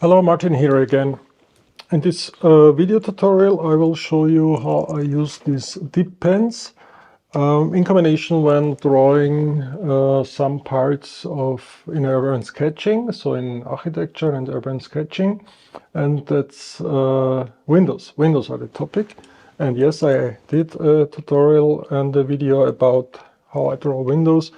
Hello, Martin here again. In this video tutorial I will show you how I use these dip pens in combination when drawing some parts in urban sketching, so in architecture and urban sketching, and that's windows. Windows are the topic. And yes, I did a tutorial and a video about how I draw windows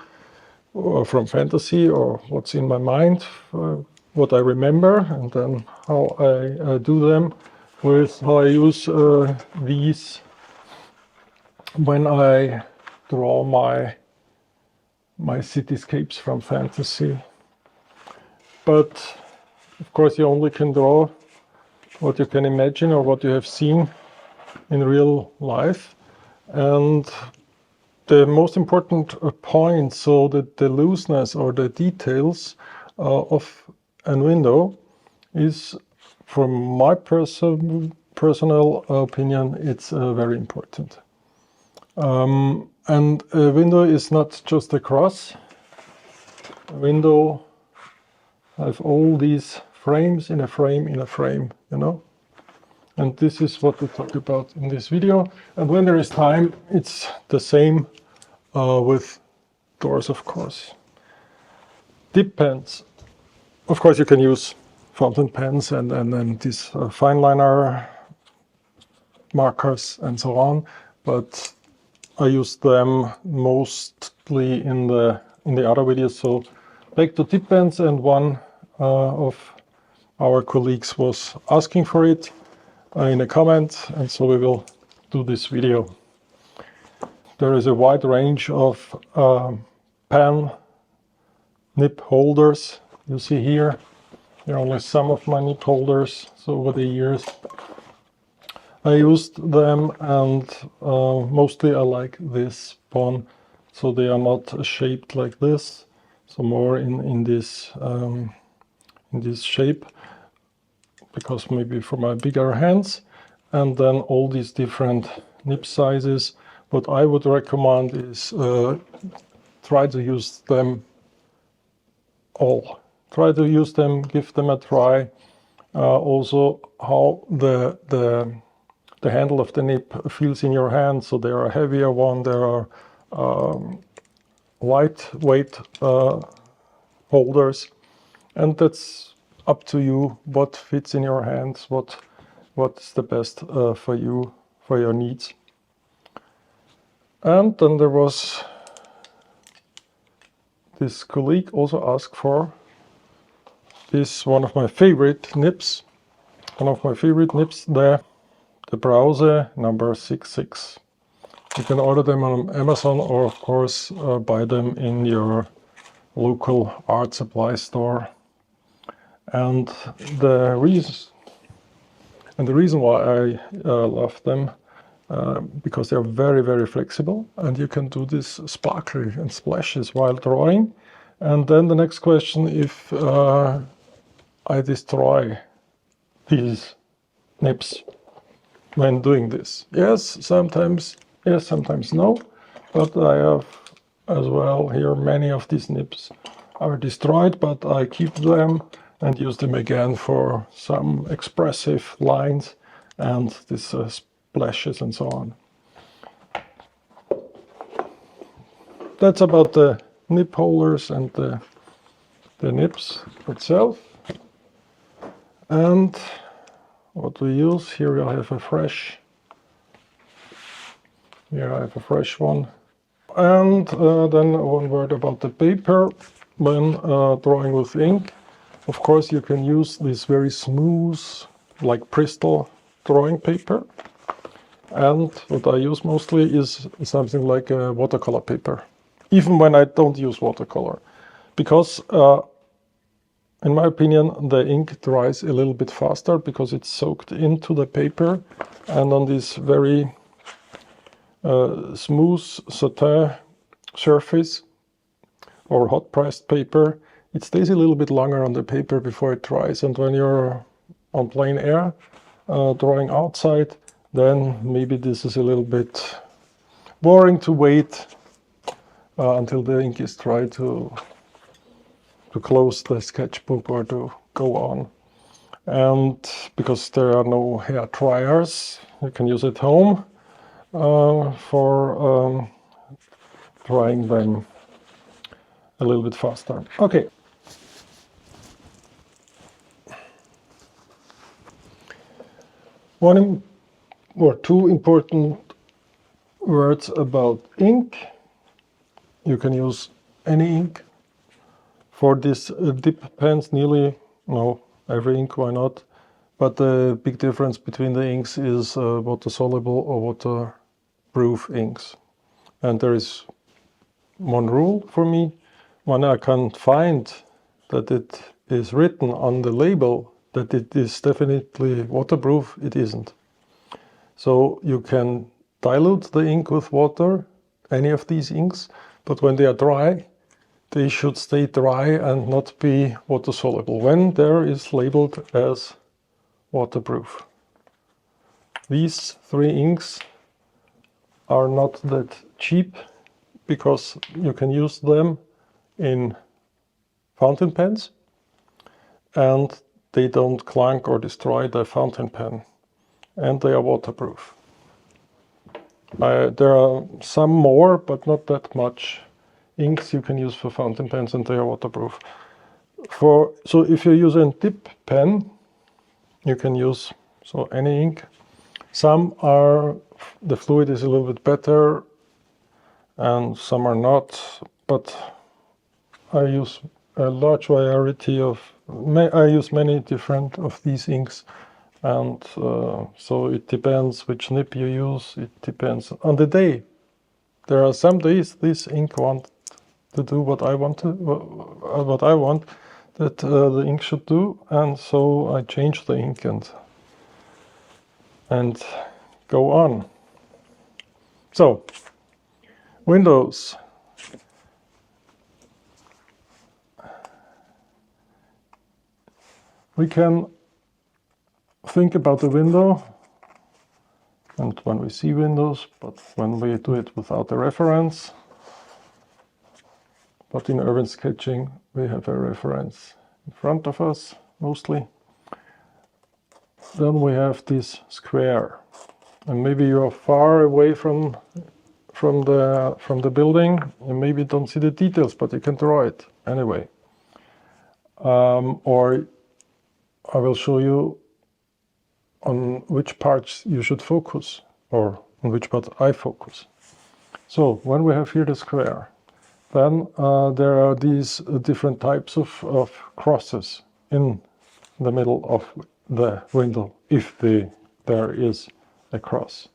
from fantasy or what's in my mind, what I remember, and then how I do them with how I use these when I draw my cityscapes from fantasy. But of course you only can draw what you can imagine or what you have seen in real life. And the most important point, so that the looseness or the details of a window is, from my personal opinion, it's very important. And a window is not just a cross. A window have all these frames in a frame in a frame, you know. And this is what we talk about in this video. And when there is time, it's the same with doors, of course. Dip pens. Of course, you can use fountain pens and these fine liner markers and so on, but I use them mostly in the other videos. So back to dip pens, and one of our colleagues was asking for it in a comment, and so we will do this video. There is a wide range of pen nib holders. You see here are only some of my nib holders. So over the years I used them, and mostly I like this one. So they are not shaped like this, so more in this shape, because maybe for my bigger hands. And then all these different nib sizes. What I would recommend is try to use them all. Try to use them, give them a try. Also, how the handle of the nib feels in your hand. So there are heavier one, there are lightweight holders, and that's up to you. What fits in your hands, what's the best for you, for your needs. And then there was this colleague also asked for this, one of my favorite nibs. One of my favorite nibs, the Browse number 66. You can order them on Amazon, or of course buy them in your local art supply store. And the reason why I love them, because they're very, very flexible, and you can do this sparkly and splashes while drawing. And then the next question, if I destroy these nibs when doing this. Yes, sometimes yes, sometimes no, but I have as well here many of these nibs are destroyed, but I keep them and use them again for some expressive lines and this splashes and so on. That's about the nib holders and the nibs itself. And what we use here, I have a fresh. Here I have a fresh one. And then one word about the paper. When drawing with ink, of course you can use this very smooth, like Bristol drawing paper. And what I use mostly is something like a watercolor paper, even when I don't use watercolor, because in my opinion the ink dries a little bit faster because it's soaked into the paper, and on this very smooth satin surface or hot pressed paper, it stays a little bit longer on the paper before it dries. And when you're on plein air drawing outside, then maybe this is a little bit boring to wait until the ink is dry to close the sketchbook or to go on. and because there are no hair dryers, you can use it home for drying them a little bit faster. Okay. One or two important words about ink. You can use any ink. For this dip pens, every ink, why not? But the big difference between the inks is water-soluble or waterproof inks. And there is one rule for me. When I can find that it is written on the label that it is definitely waterproof, it isn't. So you can dilute the ink with water, any of these inks, but when they are dry, they should stay dry and not be water soluble when there is labeled as waterproof. These three inks are not that cheap because you can use them in fountain pens and they don't clunk or destroy the fountain pen, and they are waterproof. There are some more, but not that much inks you can use for fountain pens, and they are waterproof. So if you use a dip pen, you can use any ink. Some are, the fluid is a little bit better and some are not, but I use a large variety of, I use many different of these inks, and so it depends which nib you use. It depends on the day. There are some days this ink wants to do what I want that the ink should do, and so I change the ink and go on. So, windows. We can think about the window, and when we see windows, but when we do it without a reference. But in urban sketching, we have a reference in front of us, mostly. Then we have this square, and maybe you are far away from the building, and maybe don't see the details, but you can draw it anyway. Or I will show you on which parts you should focus, or on which part I focus. So when we have here the square, then there are these different types of crosses in the middle of the window, if there is a cross,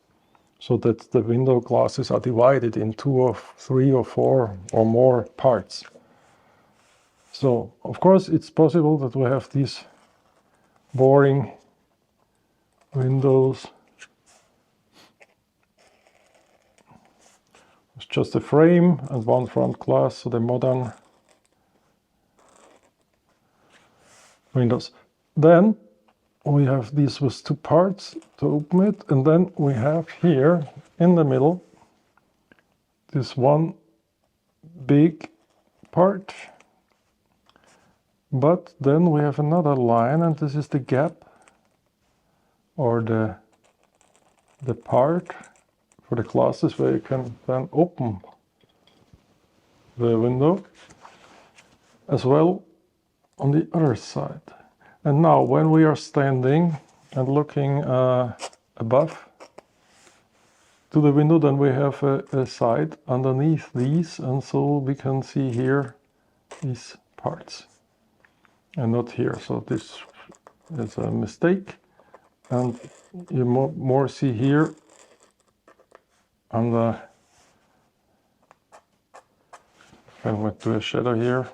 so that the window glasses are divided in 2 or 3 or 4 or more parts. So, of course, it's possible that we have these boring windows. It's just a frame and one front glass, so the modern windows. Then we have these with 2 parts to open it, and then we have here in the middle this one big part, but then we have another line, and this is the gap, or the part for the glasses where you can then open the window as well on the other side. And now when we are standing and looking above to the window, then we have a side underneath these, and so we can see here these parts and not here. So this is a mistake, and you more see here on the, I went to a shadow here.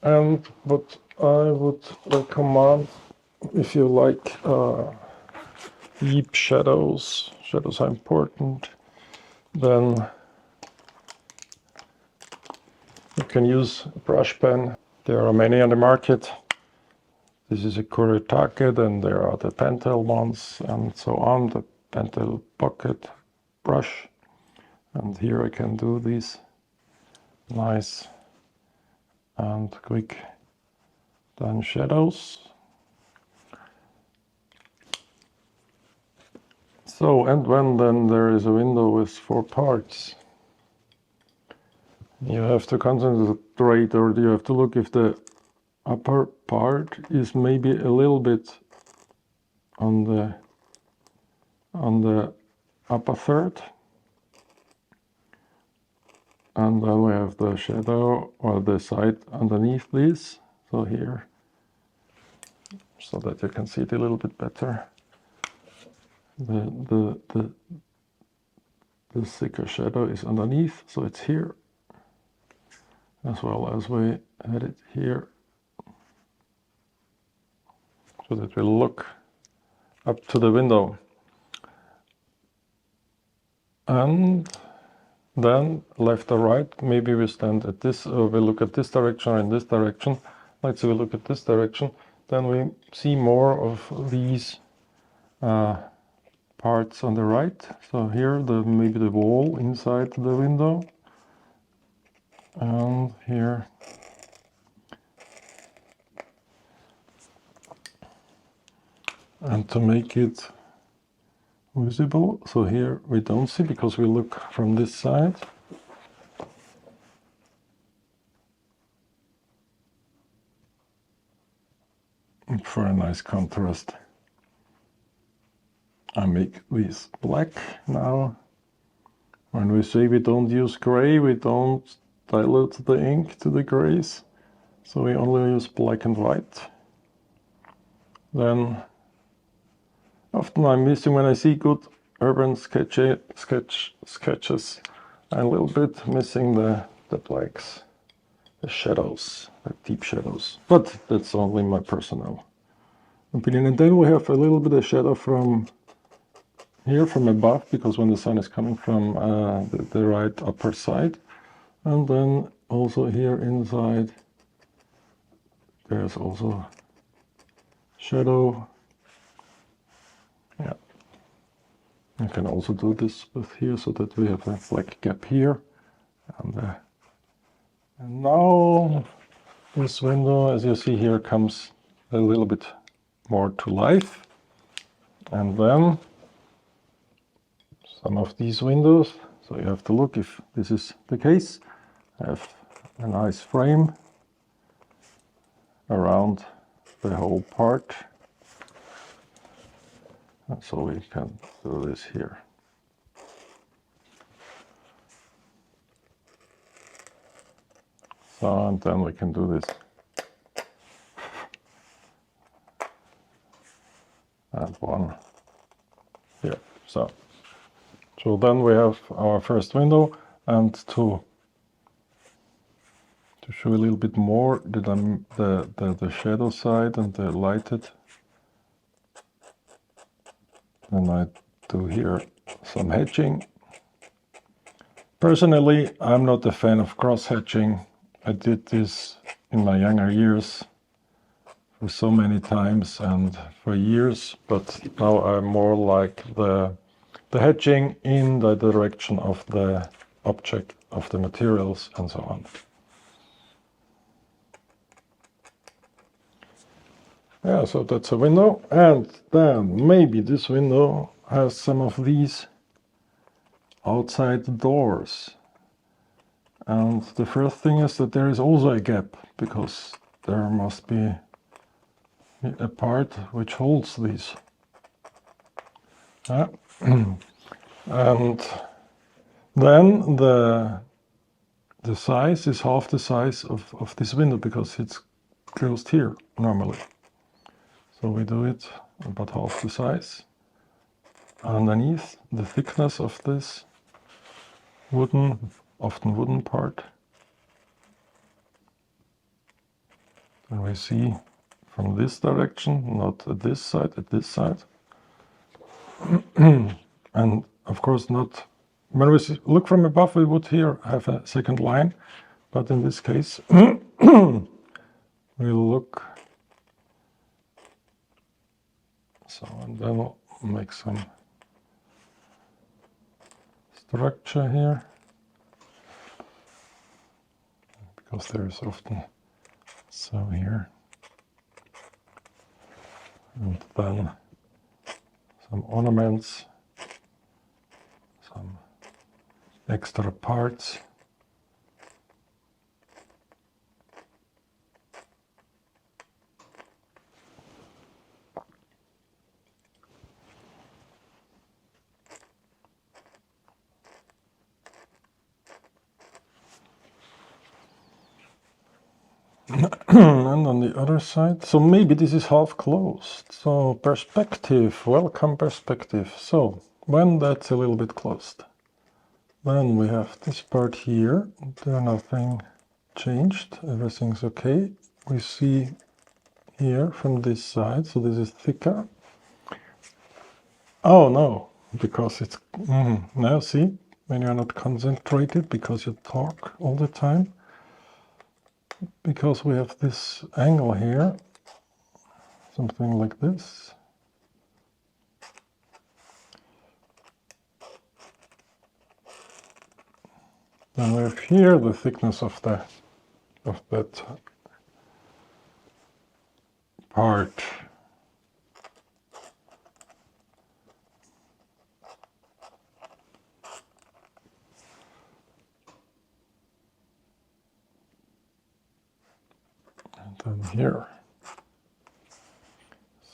And what I would recommend, if you like deep shadows are important, then you can use a brush pen. There are many on the market. This is a Kuretake, then there are the Pentel ones and so on, the Pentel Pocket brush, and here I can do these nice and quick done shadows. So, and when then there is a window with 4 parts, you have to concentrate, or you have to look if the upper part is maybe a little bit on the upper third, and then we have the shadow or the side underneath this, so here, so that you can see it a little bit better. The thicker shadow is underneath, so it's here, as well as we had it here, so that will look up to the window. And then left or right, maybe we stand at this, or we look at this direction or in this direction. Let's say we look at this direction, then we see more of these parts on the right. So here, maybe the wall inside the window, and here and to make it visible, so here we don't see because we look from this side. For a nice contrast, I make these black now. When we say we don't use gray, we don't dilute the ink to the grays, so we only use black and white. Then often I'm missing, when I see good urban sketches, I'm a little bit missing the blacks, the shadows, the deep shadows. But that's only my personal opinion. And then we have a little bit of shadow from here, from above, because when the sun is coming from the right upper side. And then also here inside, there's also shadow. Yeah. I can also do this with here, so that we have a black gap here. And now this window, as you see here, comes a little bit more to life. And then some of these windows, so you have to look if this is the case, have a nice frame around the whole part. And so we can do this here. So, and then we can do this. And one here. So then we have our first window, and to show a little bit more the shadow side and the lighted, then I do here some hatching. Personally, I'm not a fan of cross hatching. I did this in my younger years for so many times and for years, but now I'm more like the hatching in the direction of the object, of the materials, and so on. Yeah, so that's a window, and then maybe this window has some of these outside doors. And the first thing is that there is also a gap, because there must be a part which holds these. And then the size is half the size of this window, because it's closed here normally. So we do it about half the size. Underneath, the thickness of this often wooden part. And we see from this direction, not at this side, at this side. And of course not, when we look from above, we would here have a second line, but in this case, we'll look. So, and then we'll make some structure here, because there is often so here, and then some ornaments, some extra parts. And on the other side, so maybe this is half closed. So perspective, welcome perspective. So when that's a little bit closed, then we have this part here. There nothing changed, everything's okay. We see here from this side, so this is thicker. Oh no, because it's, now see, when you're not concentrated because you talk all the time, because we have this angle here, something like this. Then we have here the thickness of that part. And then here.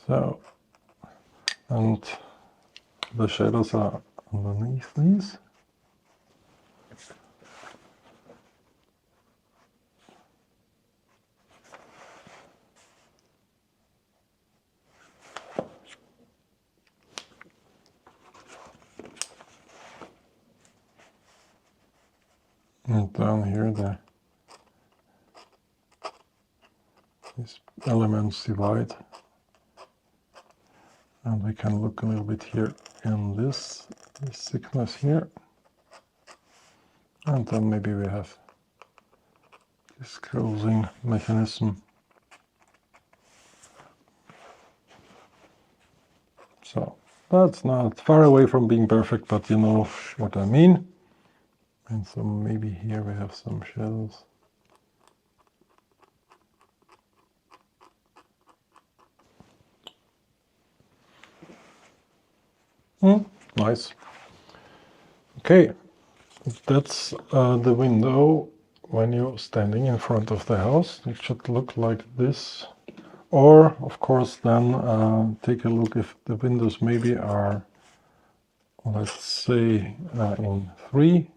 So, and the shadows are underneath these. And down here these elements divide. And we can look a little bit here in this thickness here. And then maybe we have this closing mechanism. So that's not far away from being perfect, but you know what I mean. And so maybe here we have some shadows. Nice. Okay, that's the window when you're standing in front of the house. It should look like this. Or, of course, then take a look if the windows maybe are, let's say, in 3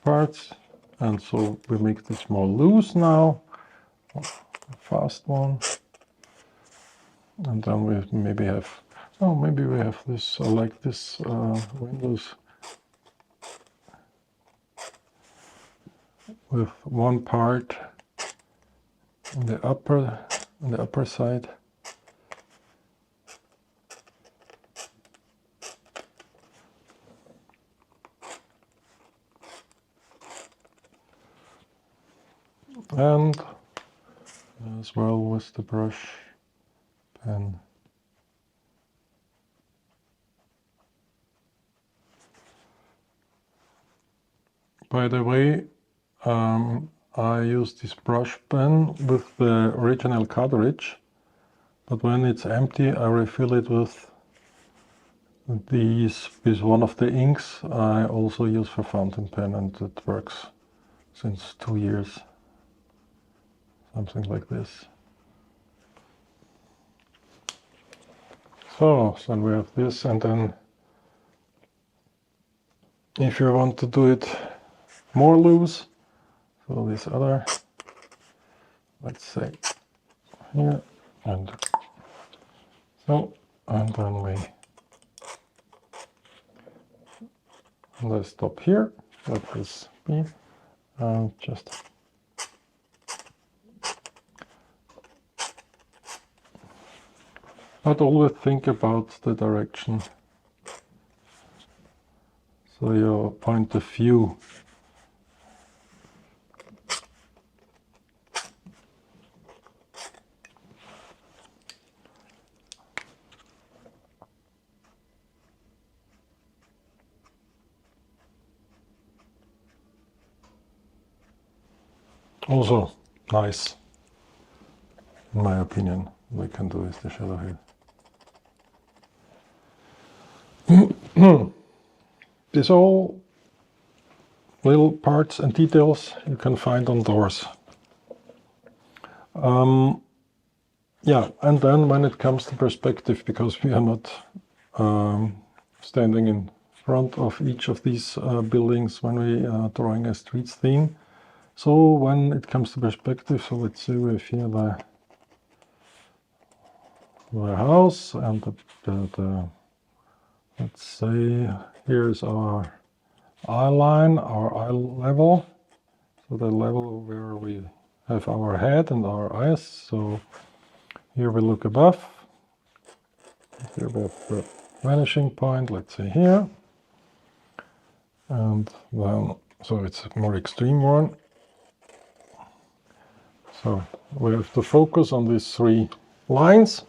parts. And so we make this more loose now. A fast one. And then we maybe have, oh, maybe we have this, like this windows with one part on the upper side. And as well with the brush pen. By the way, I use this brush pen with the original cartridge, but when it's empty I refill it with with one of the inks I also use for fountain pen, and it works since 2 years. Something like this. So then we have this, and then if you want to do it more loose, so this other, let's say here, and so, and then let's stop here, let this be, and just but always think about the direction, so your point of view. Also nice, in my opinion. We can do is the shadow here. These all little parts and details you can find on doors. Yeah, and then when it comes to perspective, because we are not standing in front of each of these buildings when we are drawing a street scene. So when it comes to perspective, so let's say we have here the house and the let's say here's our eye line, our eye level. So the level where we have our head and our eyes. So here we look above. Here we have the vanishing point, let's say here. And then, so it's a more extreme one. So we have to focus on these three lines.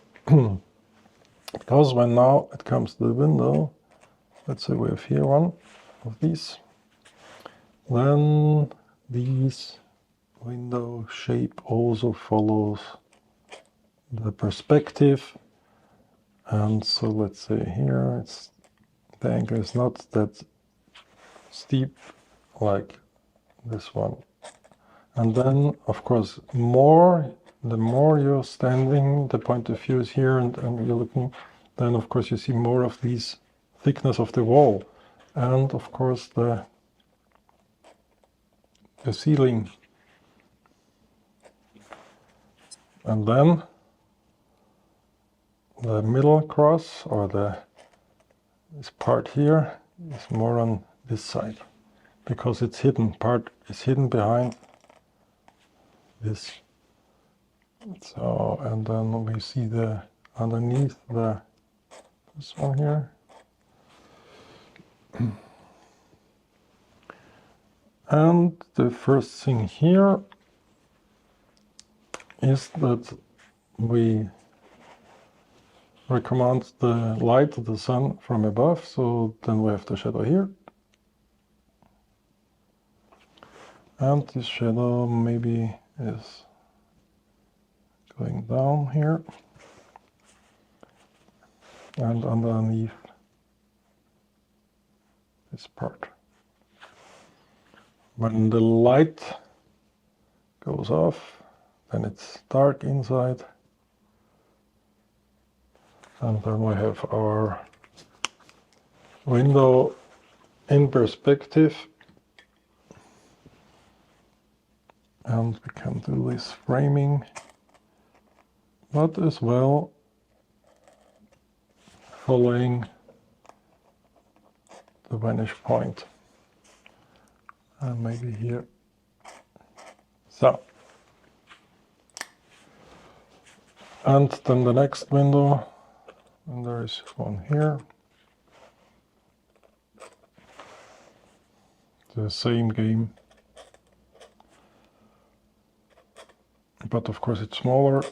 Because when now it comes to the window, let's say we have here one of these, then these window shape also follows the perspective. And so let's say here it's the angle is not that steep like this one. And then of course the more you're standing, the point of view is here and you're looking, then of course you see more of these thickness of the wall. And of course the ceiling. And then the middle cross, or this part here, is more on this side, because it's hidden. Part is hidden behind this. So, and then we see the underneath this one here. And the first thing here is that we recommend the light of the sun from above, so then we have the shadow here. And this shadow maybe is going down here and underneath this part. When the light goes off, then it's dark inside. And then we have our window in perspective. And we can do this framing, but as well following the vanish point. And maybe here. So. And then the next window, and there is one here. The same game. But of course it's smaller.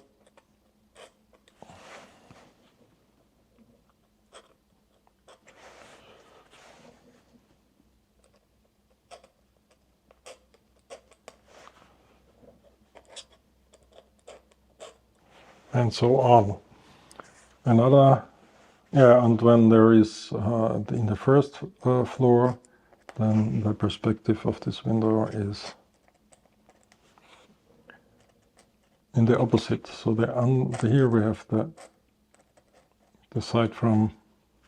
And so on. Another, yeah, and when there is in the first floor, then the perspective of this window is in the opposite. So here we have the side from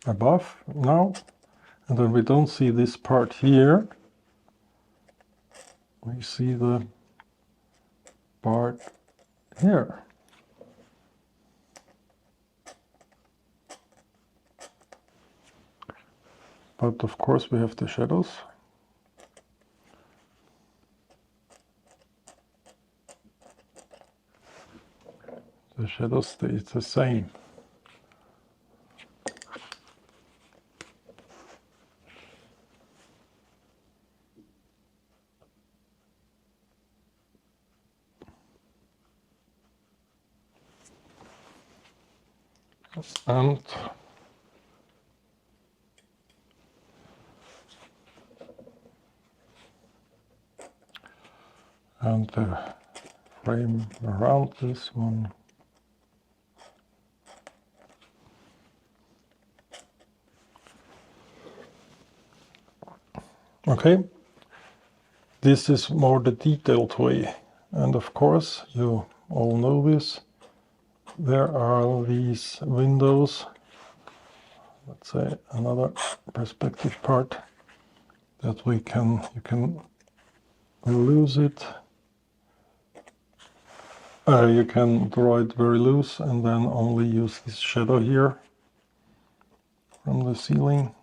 above now, and then we don't see this part here. We see the part here. But of course we have the shadows. The shadows stay the same. and the frame around this one. Okay, this is more the detailed way, and of course you all know this. There are these windows, let's say another perspective part that you can lose it. You can draw it very loose and then only use this shadow here from the ceiling.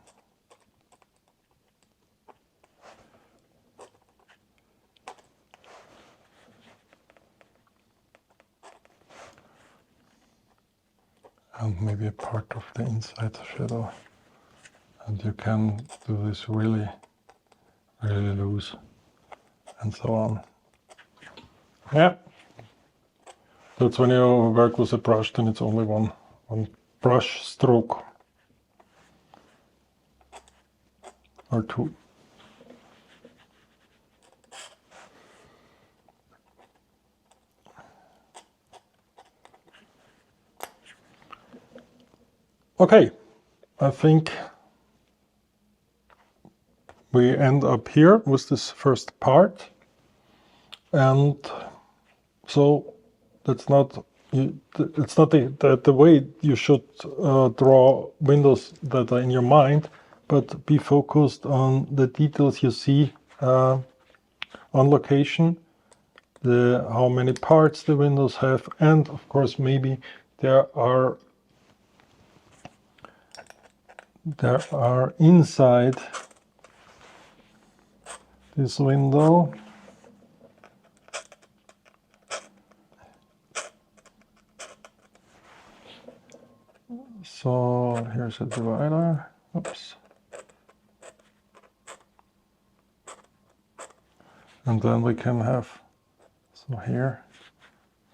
And maybe a part of the inside shadow. And you can do this really, really loose and so on. Yeah. That's when you work with a brush, then it's only one brush stroke or two. Okay, I think we end up here with this first part, and so that's not it's not the way you should draw windows that are in your mind, but be focused on the details you see on location, how many parts the windows have, and of course maybe there are inside this window so here's a divider. Oops. And then we can have, so here,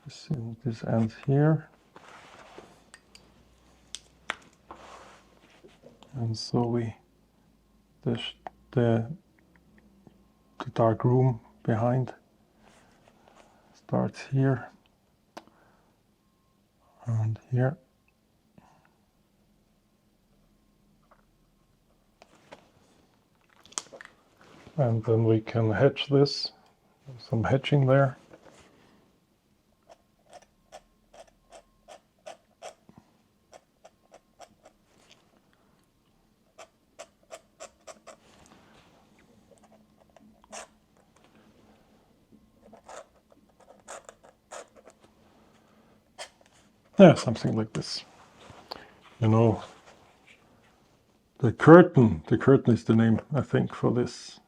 this ends here. And so the dark room behind starts here and here. And then we can hatch this, some hatching there. Yeah, something like this. You know, the curtain is the name, I think, for this.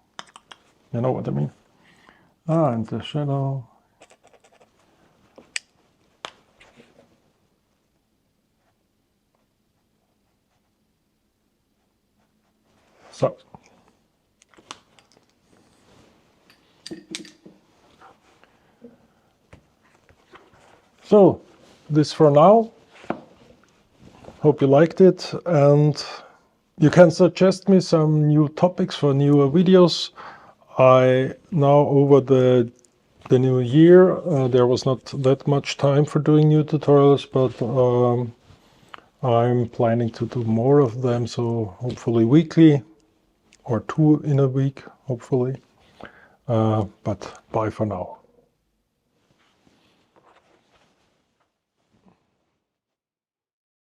You know what I mean? And the shadow. So this for now. Hope you liked it, and you can suggest me some new topics for newer videos. I now, over the new year, there was not that much time for doing new tutorials, but I'm planning to do more of them, so hopefully weekly or 2 in a week, hopefully. But bye for now.